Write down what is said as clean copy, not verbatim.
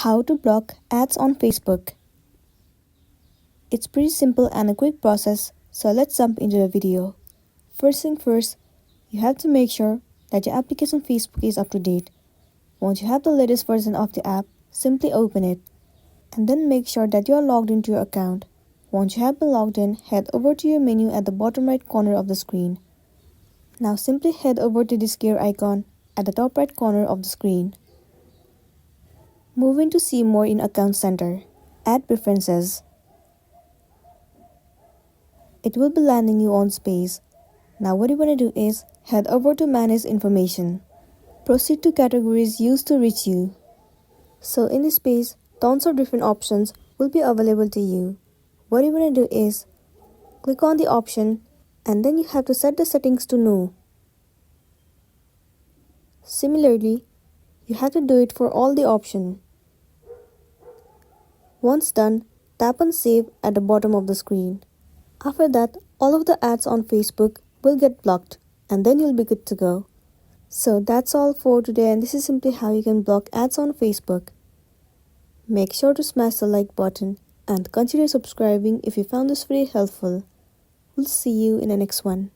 How to block ads on Facebook. It's pretty simple and a quick process, so let's jump into the video. First thing first, you have to make sure that your application Facebook is up to date. Once you have the latest version of the app, simply open it. And then make sure that you are logged into your account. Once you have been logged in, head over to your menu at the bottom right corner of the screen. Now simply head over to this gear icon at the top right corner of the screen. Move into See More in Account Center. Add Preferences. It will be landing you on Space. Now what you want to do is head over to Manage Information. Proceed to Categories Used to Reach You. So in this page, tons of different options will be available to you. What you want to do is click on the option and then you have to set the settings to No. Similarly, you have to do it for all the options. Once done, tap on Save at the bottom of the screen. After that, all of the ads on Facebook will get blocked and then you'll be good to go. So that's all for today, and this is simply how you can block ads on Facebook. Make sure to smash the like button and consider subscribing if you found this video helpful. We'll see you in the next one.